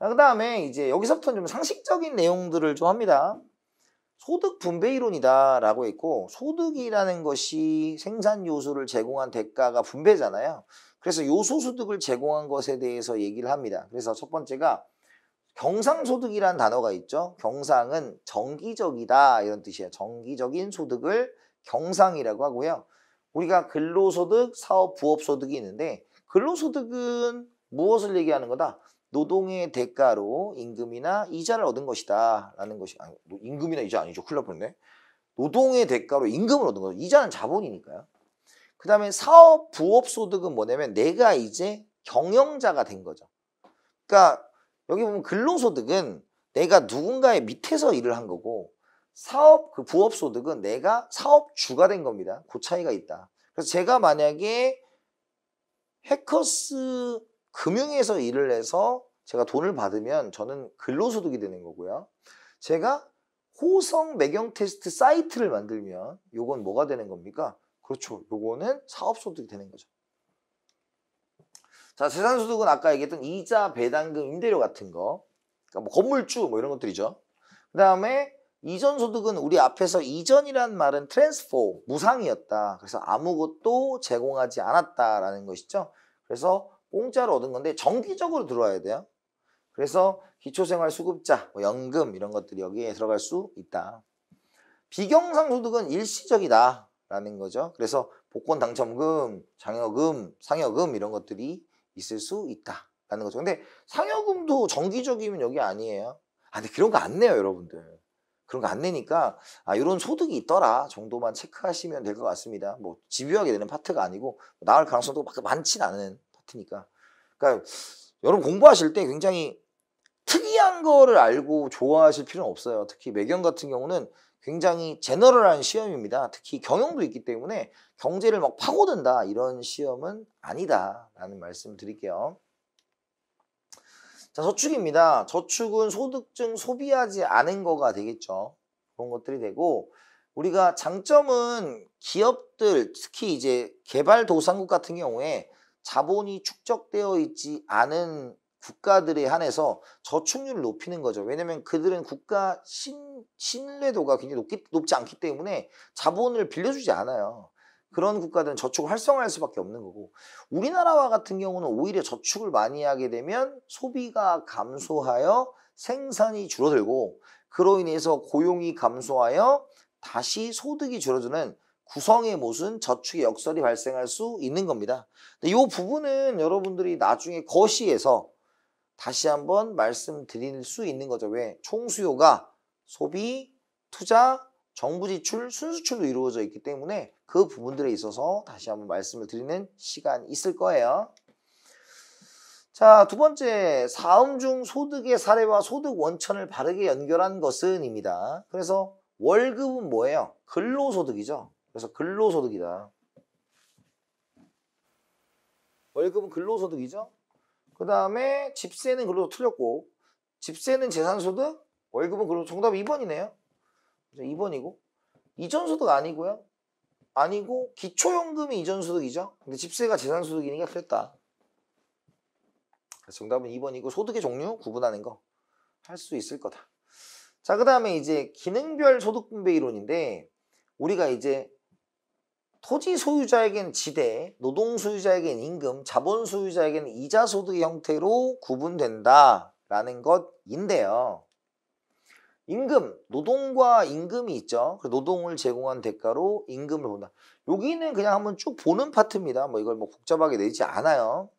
그 다음에 이제 여기서부터는 좀 상식적인 내용들을 좀 합니다. 소득 분배 이론이다라고 했고, 소득이라는 것이 생산 요소를 제공한 대가가 분배잖아요. 그래서 요소소득을 제공한 것에 대해서 얘기를 합니다. 그래서 첫 번째가 경상소득이라는 단어가 있죠. 경상은 정기적이다 이런 뜻이에요. 정기적인 소득을 경상이라고 하고요. 우리가 근로소득, 사업, 부업소득이 있는데 근로소득은 무엇을 얘기하는 거다? 노동의 대가로 임금이나 이자를 얻은 것이다 라는 것이, 아니, 임금이나 이자 아니죠. 큰일 날 뻔했네. 노동의 대가로 임금을 얻은 거죠. 이자는 자본이니까요. 그 다음에 사업, 부업소득은 뭐냐면 내가 이제 경영자가 된 거죠. 그러니까 여기 보면 근로소득은 내가 누군가의 밑에서 일을 한 거고, 사업, 그 부업소득은 내가 사업주가 된 겁니다. 그 차이가 있다. 그래서 제가 만약에 해커스 금융에서 일을 해서 제가 돈을 받으면 저는 근로소득이 되는 거고요. 제가 호성 매경 테스트 사이트를 만들면 요건 뭐가 되는 겁니까? 그렇죠. 요거는 사업소득이 되는 거죠. 자, 재산소득은 아까 얘기했던 이자, 배당금, 임대료 같은 거, 그러니까 뭐 건물주 뭐 이런 것들이죠. 그 다음에 이전소득은 우리 앞에서 이전이란 말은 트랜스포, 무상이었다. 그래서 아무것도 제공하지 않았다라는 것이죠. 그래서 공짜로 얻은 건데 정기적으로 들어와야 돼요. 그래서 기초생활수급자, 뭐 연금 이런 것들이 여기에 들어갈 수 있다. 비경상소득은 일시적이다라는 거죠. 그래서 복권 당첨금, 장려금, 상여금 이런 것들이 있을 수 있다라는 거죠. 근데 상여금도 정기적이면 여기 아니에요. 근데 그런 거 안 내요, 여러분들. 그런 거 안 내니까 이런 소득이 있더라 정도만 체크하시면 될 것 같습니다. 뭐 집요하게 내는 파트가 아니고 나올 가능성도 많진 않은 파트니까. 그러니까 여러분 공부하실 때 굉장히 특이한 거를 알고 좋아하실 필요는 없어요. 특히 매경 같은 경우는 굉장히 제너럴한 시험입니다. 특히 경영도 있기 때문에 경제를 막 파고든다 이런 시험은 아니다라는 말씀 드릴게요. 자, 저축입니다. 저축은 소득 중 소비하지 않은 거가 되겠죠. 그런 것들이 되고, 우리가 장점은 기업들, 특히 이제 개발도상국 같은 경우에 자본이 축적되어 있지 않은 국가들에 한해서 저축률을 높이는 거죠. 왜냐면 그들은 국가 신뢰도가 굉장히 높지 않기 때문에 자본을 빌려주지 않아요. 그런 국가들은 저축을 활성화할 수밖에 없는 거고, 우리나라와 같은 경우는 오히려 저축을 많이 하게 되면 소비가 감소하여 생산이 줄어들고, 그로 인해서 고용이 감소하여 다시 소득이 줄어드는 구성의 모순 저축의 역설이 발생할 수 있는 겁니다. 근데 이 부분은 여러분들이 나중에 거시에서 다시 한번 말씀드릴 수 있는 거죠. 왜? 총수요가 소비, 투자, 정부 지출, 순수출로 이루어져 있기 때문에 그 부분들에 있어서 다시 한번 말씀을 드리는 시간이 있을 거예요. 자, 두 번째, 사음 중 소득의 사례와 소득 원천을 바르게 연결한 것은 입니다. 그래서 월급은 뭐예요? 근로소득이죠. 그래서 근로소득이다. 월급은 근로소득이죠. 그 다음에 집세는 근로소득 틀렸고, 집세는 재산소득, 월급은 근로소득. 정답 2번이네요. 2번이고, 이전소득 아니고요. 아니고 기초연금이 이전소득이죠. 근데 집세가 재산소득이니까 틀렸다. 정답은 2번이고 소득의 종류 구분하는 거 할 수 있을 거다. 자, 그 다음에 이제 기능별 소득분배 이론인데, 우리가 이제 토지 소유자에게는 지대, 노동 소유자에게는 임금, 자본 소유자에게는 이자 소득의 형태로 구분된다라는 것인데요. 임금, 노동과 임금이 있죠. 노동을 제공한 대가로 임금을 본다. 여기는 그냥 한번 쭉 보는 파트입니다. 뭐 이걸 뭐 복잡하게 내지 않아요.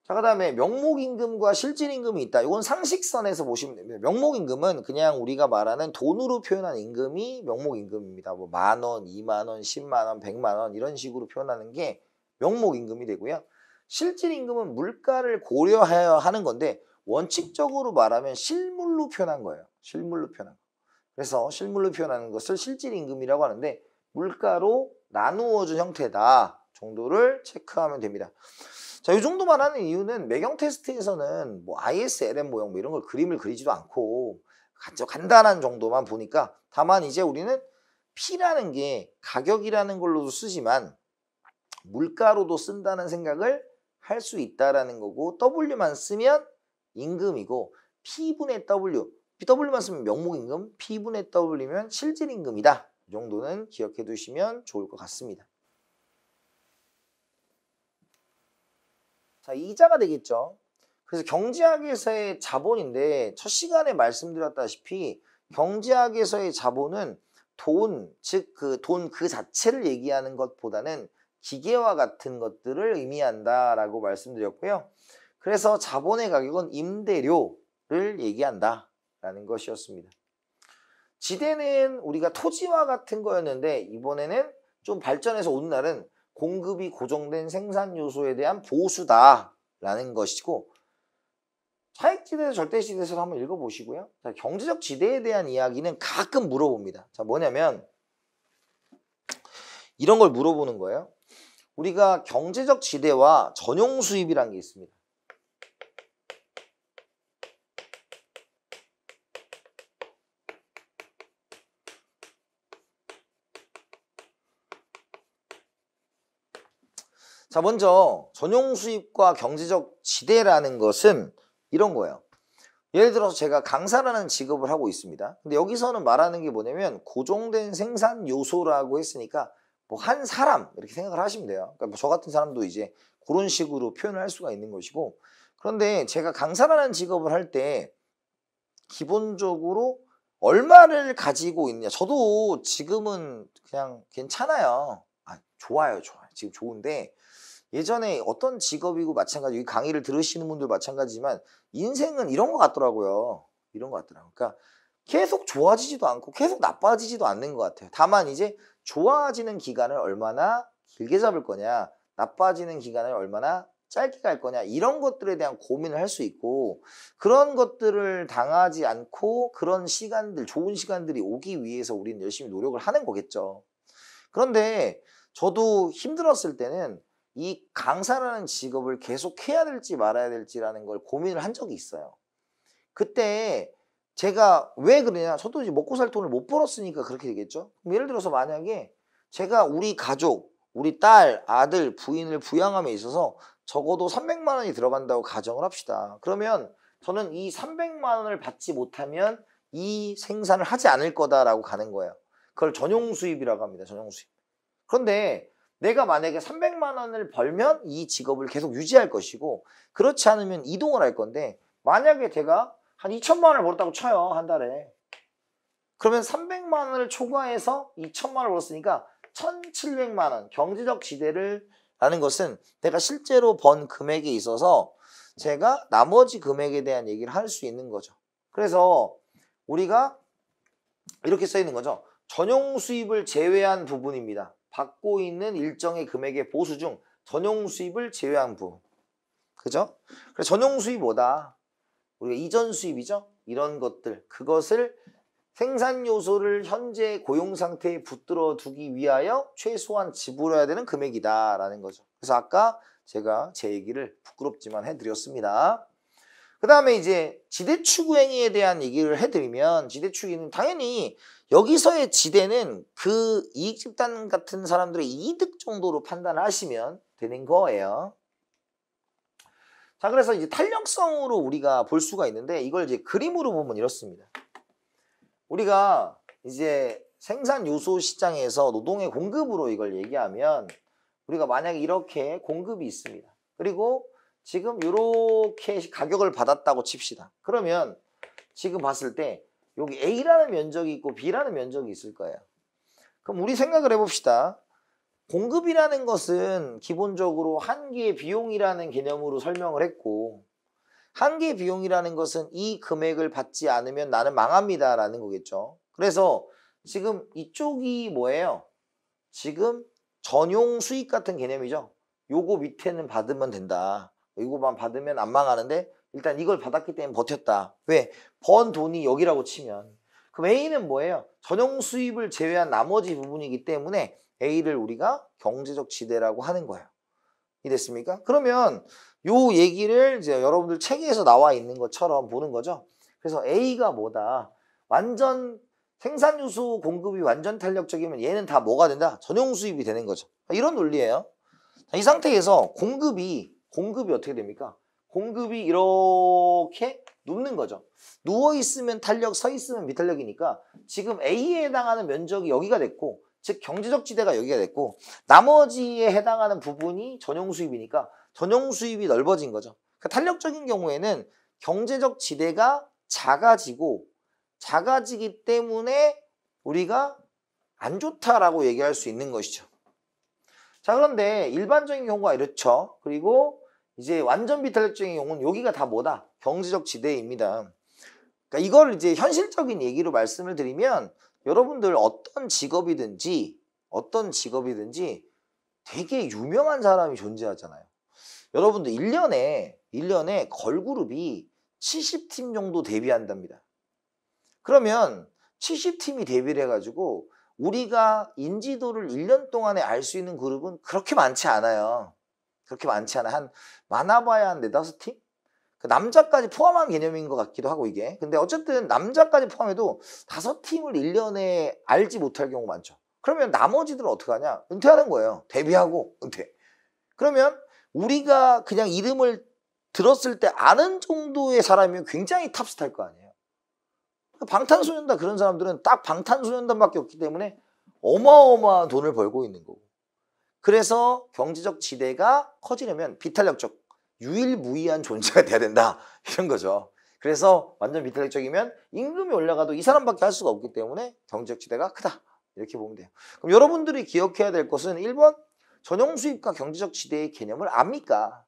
자, 그 다음에 명목임금과 실질임금이 있다. 이건 상식선에서 보시면 됩니다. 명목임금은 그냥 우리가 말하는 돈으로 표현한 임금이 명목임금입니다. 뭐 10,000원, 20,000원, 100,000원, 100만원 이런 식으로 표현하는 게 명목임금이 되고요. 실질임금은 물가를 고려하여 하는 건데, 원칙적으로 말하면 실물로 표현한 거예요. 실물로 표현한 거. 그래서 실물로 표현하는 것을 실질임금이라고 하는데, 물가로 나누어준 형태다 정도를 체크하면 됩니다. 자, 이 정도만 하는 이유는 매경 테스트에서는 뭐 ISLM 모형 뭐 이런 걸 그림을 그리지도 않고 아주 간단한 정도만 보니까, 다만 이제 우리는 P라는 게 가격이라는 걸로도 쓰지만 물가로도 쓴다는 생각을 할 수 있다라는 거고, W만 쓰면 임금이고 P분의 W, W만 쓰면 명목임금, P분의 W면 실질임금이다. 이 정도는 기억해 두시면 좋을 것 같습니다. 자, 이자가 되겠죠. 그래서 경제학에서의 자본인데 첫 시간에 말씀드렸다시피 경제학에서의 자본은 돈, 즉 그 돈 그 자체를 얘기하는 것보다는 기계와 같은 것들을 의미한다라고 말씀드렸고요. 그래서 자본의 가격은 임대료를 얘기한다라는 것이었습니다. 지대는 우리가 토지와 같은 거였는데 이번에는 좀 발전해서 오늘날은 공급이 고정된 생산 요소에 대한 보수다라는 것이고 차익지대에서 절대지대에서 한번 읽어보시고요. 자, 경제적 지대에 대한 이야기는 가끔 물어봅니다. 자, 뭐냐면 이런 걸 물어보는 거예요. 우리가 경제적 지대와 전용 수입이라는 게 있습니다. 자, 먼저 전용 수입과 경제적 지대라는 것은 이런 거예요. 예를 들어서 제가 강사라는 직업을 하고 있습니다. 근데 여기서는 말하는 게 뭐냐면 고정된 생산 요소라고 했으니까 뭐 한 사람 이렇게 생각을 하시면 돼요. 그러니까 뭐 저 같은 사람도 이제 그런 식으로 표현을 할 수가 있는 것이고, 그런데 제가 강사라는 직업을 할 때 기본적으로 얼마를 가지고 있느냐. 저도 지금은 그냥 괜찮아요. 좋아요. 지금 좋은데 예전에 어떤 직업이고 마찬가지고 강의를 들으시는 분들 마찬가지지만 인생은 이런 것 같더라고요. 이런 것 같더라고요. 그러니까 계속 좋아지지도 않고 계속 나빠지지도 않는 것 같아요. 다만 이제 좋아지는 기간을 얼마나 길게 잡을 거냐, 나빠지는 기간을 얼마나 짧게 갈 거냐, 이런 것들에 대한 고민을 할 수 있고, 그런 것들을 당하지 않고 그런 시간들, 좋은 시간들이 오기 위해서 우리는 열심히 노력을 하는 거겠죠. 그런데 저도 힘들었을 때는 이 강사라는 직업을 계속 해야 될지 말아야 될지라는 걸 고민을 한 적이 있어요. 그때 제가 왜 그러냐, 저도 이제 먹고 살 돈을 못 벌었으니까 그렇게 되겠죠. 예를 들어서 만약에 제가 우리 가족, 우리 딸, 아들, 부인을 부양함에 있어서 적어도 300만 원이 들어간다고 가정을 합시다. 그러면 저는 이 300만 원을 받지 못하면 이 생산을 하지 않을 거다라고 가는 거예요. 그걸 전용 수입이라고 합니다. 전용 수입. 그런데 내가 만약에 300만 원을 벌면 이 직업을 계속 유지할 것이고, 그렇지 않으면 이동을 할 건데, 만약에 제가 한 2천만 원을 벌었다고 쳐요, 한 달에. 그러면 300만 원을 초과해서 2천만 원을 벌었으니까 1,700만 원, 경제적 지대를 라는 것은 내가 실제로 번 금액에 있어서 제가 나머지 금액에 대한 얘기를 할 수 있는 거죠. 그래서 우리가 이렇게 써 있는 거죠. 전용 수입을 제외한 부분입니다. 받고 있는 일정의 금액의 보수 중 전용 수입을 제외한 부분. 그죠? 그래서 전용 수입이 뭐다? 우리가 이전 수입이죠? 이런 것들. 그것을 생산 요소를 현재 고용 상태에 붙들어 두기 위하여 최소한 지불해야 되는 금액이다라는 거죠. 그래서 아까 제가 제 얘기를 부끄럽지만 해드렸습니다. 그 다음에 이제 지대추구 행위에 대한 얘기를 해드리면, 지대추기는 당연히 여기서의 지대는 그 이익 집단 같은 사람들의 이득 정도로 판단을 하시면 되는 거예요. 자, 그래서 이제 탄력성으로 우리가 볼 수가 있는데, 이걸 이제 그림으로 보면 이렇습니다. 우리가 이제 생산 요소 시장에서 노동의 공급으로 이걸 얘기하면, 우리가 만약에 이렇게 공급이 있습니다. 그리고 지금 이렇게 가격을 받았다고 칩시다. 그러면 지금 봤을 때 여기 A라는 면적이 있고 B라는 면적이 있을 거예요. 그럼 우리 생각을 해봅시다. 공급이라는 것은 기본적으로 한 개의 비용이라는 개념으로 설명을 했고, 한 개의 비용이라는 것은 이 금액을 받지 않으면 나는 망합니다 라는 거겠죠. 그래서 지금 이쪽이 뭐예요? 지금 전용 수익 같은 개념이죠. 요거 밑에는 받으면 된다. 이거만 받으면 안 망하는데 일단 이걸 받았기 때문에 버텼다. 왜? 번 돈이 여기라고 치면. 그럼 A는 뭐예요? 전용 수입을 제외한 나머지 부분이기 때문에 A를 우리가 경제적 지대라고 하는 거예요. 이해됐습니까? 그러면 요 얘기를 이제 여러분들 책에서 나와 있는 것처럼 보는 거죠. 그래서 A가 뭐다? 완전 생산 요소 공급이 완전 탄력적이면 얘는 다 뭐가 된다? 전용 수입이 되는 거죠. 이런 논리예요. 이 상태에서 공급이 어떻게 됩니까? 공급이 이렇게 눕는 거죠. 누워있으면 탄력, 서있으면 비탄력이니까 지금 A에 해당하는 면적이 여기가 됐고, 즉 경제적 지대가 여기가 됐고, 나머지에 해당하는 부분이 전용 수입이니까 전용 수입이 넓어진 거죠. 그러니까 탄력적인 경우에는 경제적 지대가 작아지기 때문에 우리가 안 좋다라고 얘기할 수 있는 것이죠. 자, 그런데 일반적인 경우가 이렇죠. 그리고 이제 완전 비탄력적인 경우는 여기가 다 뭐다? 경제적 지대입니다. 그러니까 이걸 이제 현실적인 얘기로 말씀을 드리면 여러분들 어떤 직업이든지 되게 유명한 사람이 존재하잖아요. 여러분들 1년에 걸그룹이 70팀 정도 데뷔한답니다. 그러면 70팀이 데뷔를 해가지고 우리가 인지도를 1년 동안에 알 수 있는 그룹은 그렇게 많지 않아요. 그렇게 많지 않아. 한 많아봐야 한 4-5팀? 그 남자까지 포함한 개념인 것 같기도 하고 이게. 근데 어쨌든 남자까지 포함해도 5팀을 1년에 알지 못할 경우 많죠. 그러면 나머지들은 어떻게 하냐? 은퇴하는 거예요. 데뷔하고 은퇴. 그러면 우리가 그냥 이름을 들었을 때 아는 정도의 사람이면 굉장히 탑스타일 거 아니에요. 방탄소년단 그런 사람들은 딱 방탄소년단밖에 없기 때문에 어마어마한 돈을 벌고 있는 거고. 그래서 경제적 지대가 커지려면 비탄력적, 유일무이한 존재가 돼야 된다. 이런 거죠. 그래서 완전 비탄력적이면 임금이 올라가도 이 사람밖에 할 수가 없기 때문에 경제적 지대가 크다. 이렇게 보면 돼요. 그럼 여러분들이 기억해야 될 것은 1번 전용 수입과 경제적 지대의 개념을 압니까?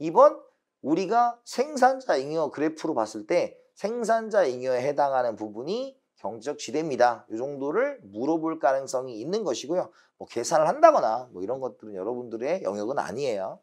2번 우리가 생산자 잉여 그래프로 봤을 때 생산자 잉여에 해당하는 부분이 경제적 지대입니다. 이 정도를 물어볼 가능성이 있는 것이고요. 뭐 계산을 한다거나 뭐 이런 것들은 여러분들의 영역은 아니에요.